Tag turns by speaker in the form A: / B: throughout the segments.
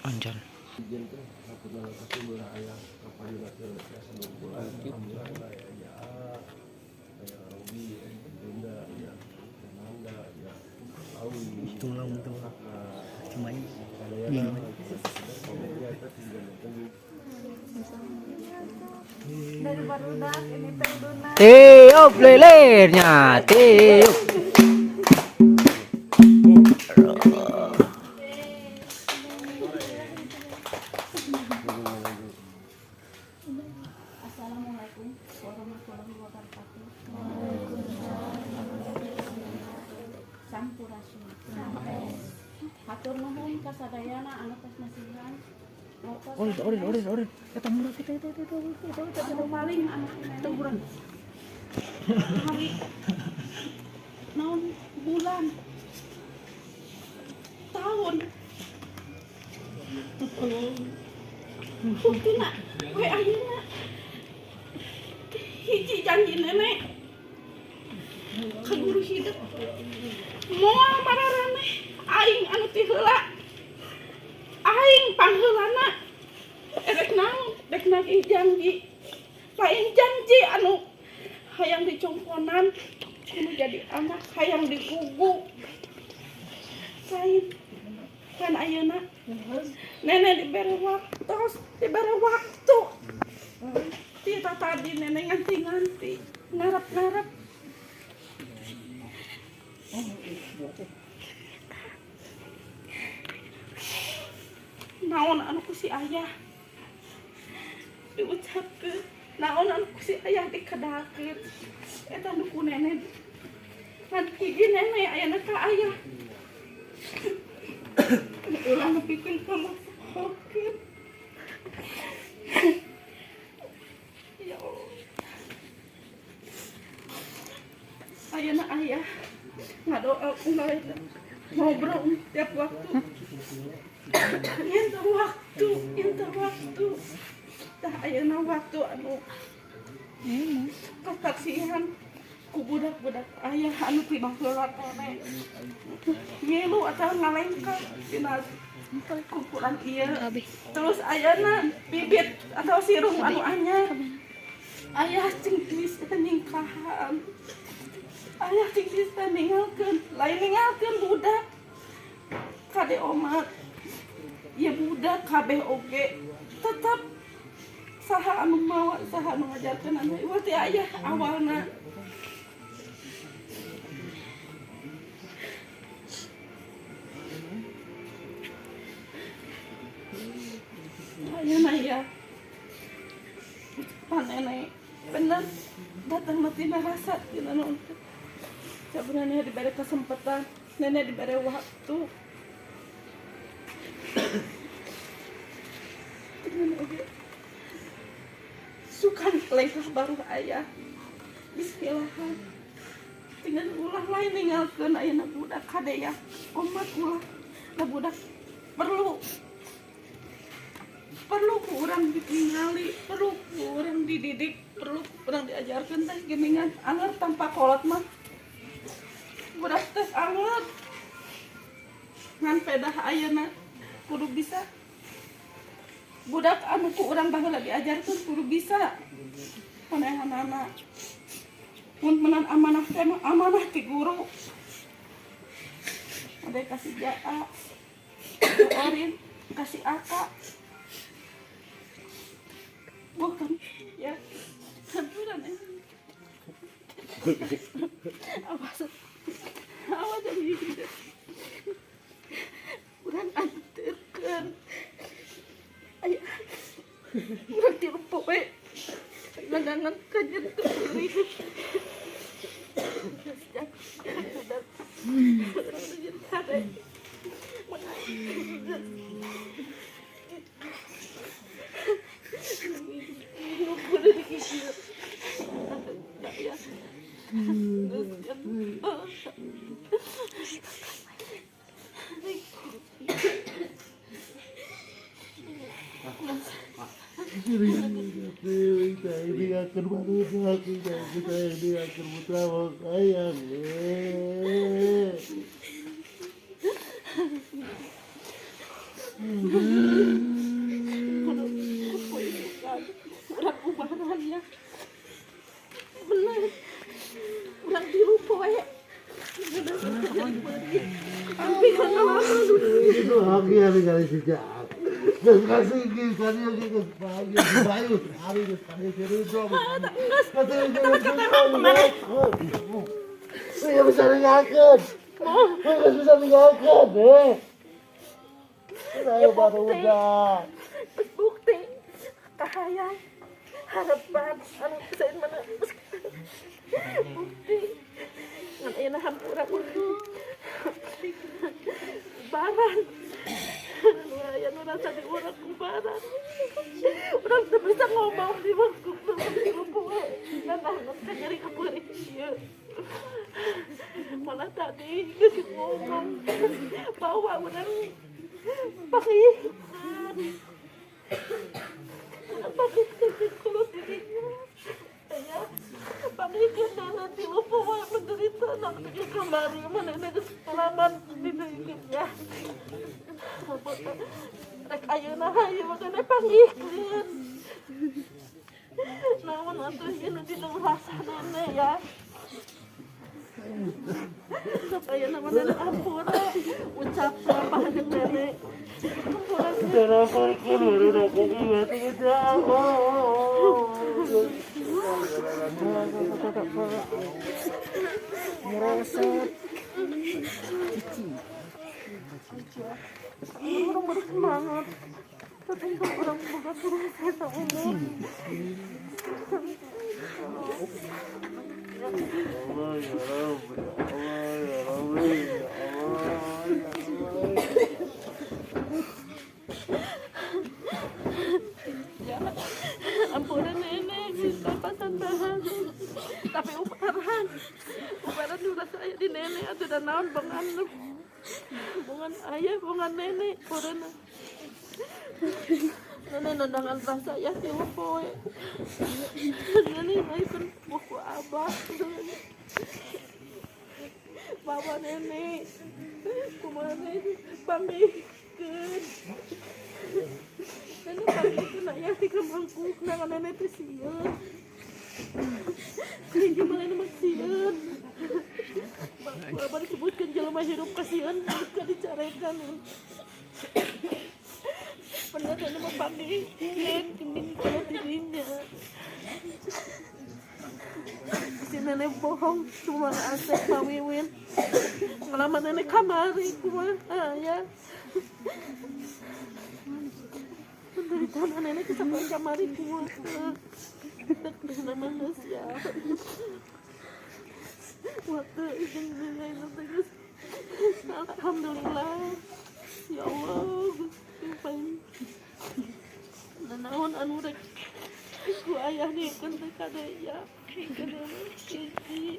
A: Anjan. Tulang tuh cuma ini.
B: Dari barudak ini terduna.
A: Tiup lilirnya, tiup.
B: Assalamualaikum warahmatullahi wabarakatuh. Sampurasun. Hatur nuhun kasadayana anu tos nasihan.
A: Orin. Eta murah kita.
B: Anu paling anak teuran. Hari naon bulan tahun buktina we ayeuna hiji janji nenek ka guru hidup moal mararane aing anu ti heula aing pangheulana erek naon dek nagih janji lain janji anu hayang dicongkonan anu jadi anak hayang digugu lain kan ayeuna nenek diberi waktu kita tadi nenek nganti ngarep naon anu ku si ayah diucapkeun naon anu ku si ayah dikedakeun eta nu ku nenek ngan hiji nenek ayeuna ka ayah ulah bikin kamu sakit. Ya Allah. Ayeuna ayah ngadoa unggal ngobrol tiap waktu. Ente waktu. Tah ayeuna waktu anu kasihan ku budak-budak ayah anu ti baheula teh ngilu atawa ngalengkang dina kumpulan ieu terus ayeuna bibit atau sirung anu anyar ayah cing bisa ningkahan ayah cing bisa ninggalkeun lain ninggalkeun budak kade omat ya budak kabeh oge tetep saha anu mawa saha anu ngajarkeun anu ieu teh ayah awalna ayeuna ya nenek bener datang mati rasa dina naon sabenerna diberi kesempatan nenek diberi waktu sukan lengkah baru ayah bismillahan tinggal ulah lain ninggalkeun ayeuna budak kade ya umat ulah da budak perlu kurang ditinggali, perlu kurang dididik, perlu kurang diajarkan teh geningan anger tanpa kolot mah budak teh anger ngan pedah ayeuna kudu bisa budak anu ku urang baheula diajarkeun kudu bisa panehanana mun menan amanah teh mah amanah ti guru ade kasih jaa orin kasih aka bukan ya hampura nih apa jadi gitu kurang anterkan ayah kurang dirupo we landangan kajen tuh diri sejak udah orang jadi kade
C: Ini akan manusia kita ini akan bersama sayang. Itu lagi hari kali sejak. Dan kasih gini kali lagi ke pagi bayu hari ke pagi itu. Kata saya bisa dengarkan. Saya bisa dengarkan deh. Saya baru udah.
B: Bukti kahayang harapan anu saya mana bukti ngan ayeuna hampura baran anu aya nu rasa di urang ku baran urang teu bisa ngomong di waktu di lupa dan anak kajari kapuri ieu malah tadi geus ngomong bahwa urang pakai pakai kulit dirinya ya pakai kendaraan di lupa yang menderita nak di kamari mana ada selamat di dunia rek ayeuna hayu makanya panggilkeun namun atuh ieu di rasa nenek ya supaya namanya ampura ucap apa jeung nenek ampura
C: Kenapa keluar aku ingat tidak
A: Merosot.
B: orang bersemangat tapi orang bukan saya umum
C: Allah ya Rabbi Allah ya Rabbi Allah ya
B: ampunan nenek kita pasan bahan tapi uparan udah saya di nenek atau dan naon bangan ayah bangan nenek corona nenek nondangan rasa ya si upoy nenek maipun buku abah bawa nenek kumane pamikeun nenek pamikeun aya di kemangku nangan nenek teh sieun kuring gimana mah sieun bapak disebutkan jelema hidup kasihan ketika dicarekan bener nenek mah pamikeun tinggal kalau dirinya si nenek bohong cuma asep pawiwin ngalaman nenek kamari kumaha ya penderitaan nenek sampai kamari kumaha nama nasiya waktu izin nilai terus alhamdulillah ya Allah sampai nanaon anu rek ku ayah nih kan kada ya kada kiki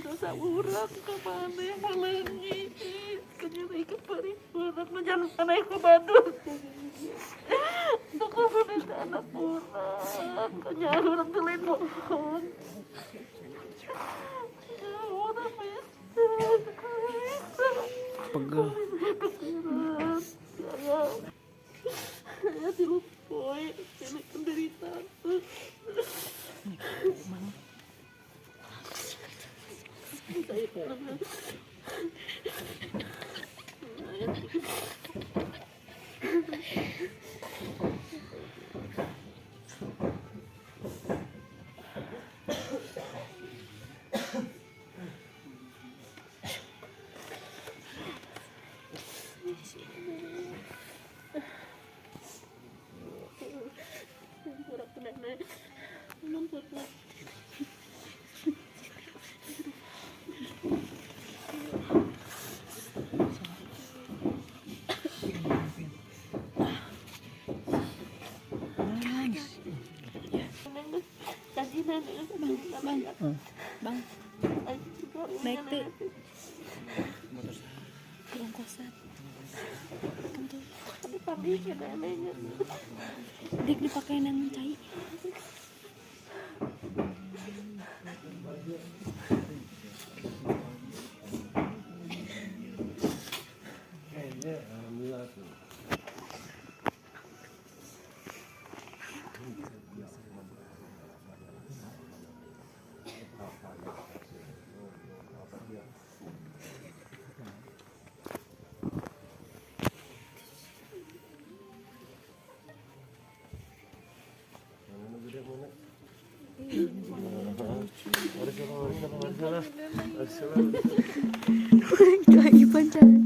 B: dosa urang ka maneh halengi kanyari ka pari urang na jan panay ko badut doko sa anak urang kanyari urang tulen mohon urang
A: Pegel.
B: ya dilupoy ini penderitaan saya pernah
D: Bang, naik tuh yang kosan dik dipakai yang cai Keaiban jalan.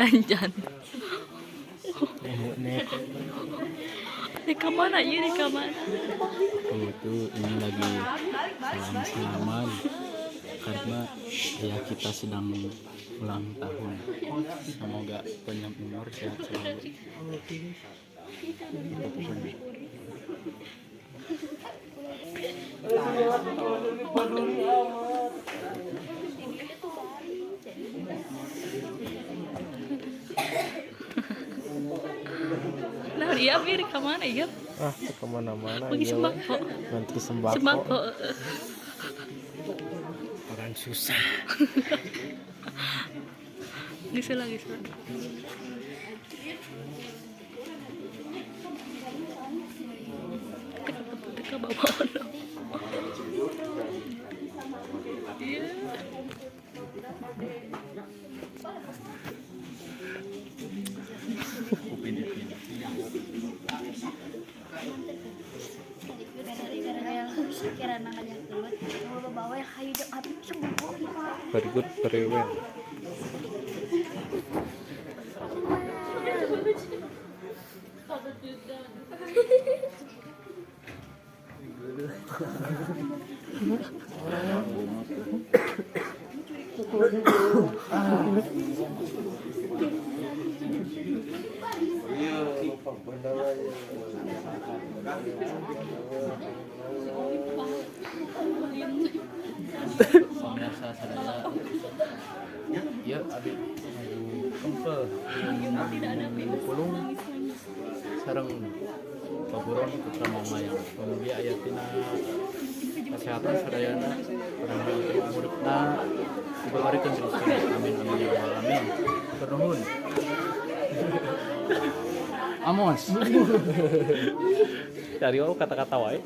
D: Lanjan. Di kamar aja di kamar.
A: Oh itu ini lagi selamat karena ya kita sedang ulang tahun. Semoga panjang umur sehat selalu.
D: Nah, iya Bir kemana ya?
A: Kemana-mana.
D: Pergi sembako.
A: Nanti sembako.
D: Sembako.
A: Orang susah.
D: Gisel lagi sih. Ke bawah. Iya.
A: Very good, very well. Biasa sadaya. Ya, abi kempel. Pulung sareng paburon putra mama yang kemudian ayatina kesehatan sadayana urang muridna dibarikan terus. Amin amin ya rabbal alamin. Bernuhun. Amos. Dari kata-kata wae.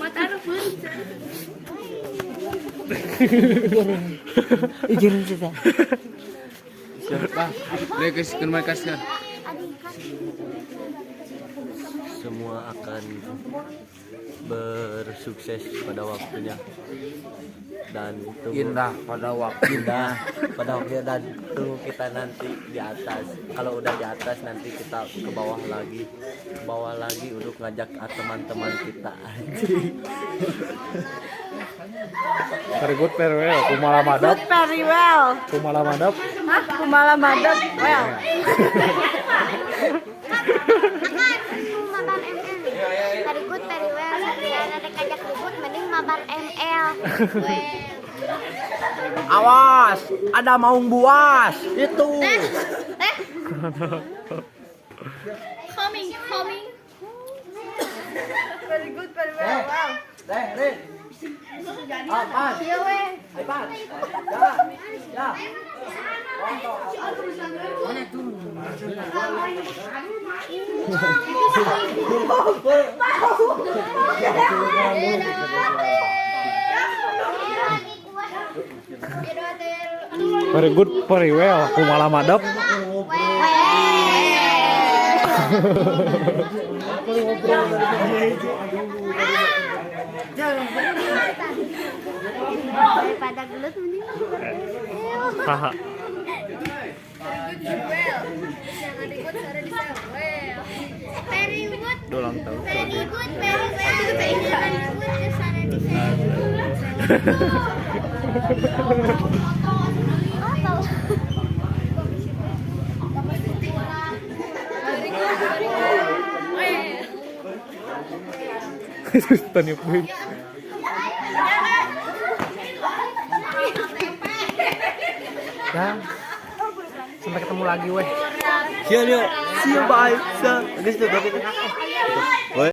D: Mata
E: Ijarin kita.
A: Siapa? Guys, kenapa kasih?
F: Semua akan bersukses pada waktunya dan
A: Indah pada waktunya.
F: dan tunggu kita nanti di atas. Kalau udah di atas nanti kita ke bawah lagi untuk ngajak teman-teman kita.
A: Very good, very well. Kumala madap.
E: Very well.
A: Kumala madap.
E: Hah? Kumala madep. Well.
G: Mabar ML nih. Very good, very well. Saya ada kajak ribut, mending mabar ML.
E: Awas, ada maung buas. Itu.
G: Coming.
E: Very good, very well. Wow.
G: Iya weh.
A: Very good, very well. Kumala madap.
G: Daripada gelut mending
A: Haha.
G: very good.
A: Ulang tahun.
G: Very good, very well. Very good, sana di
A: Tanya poin.
E: Ya. Sampai ketemu lagi weh.
F: See you, bye. Guys, tuh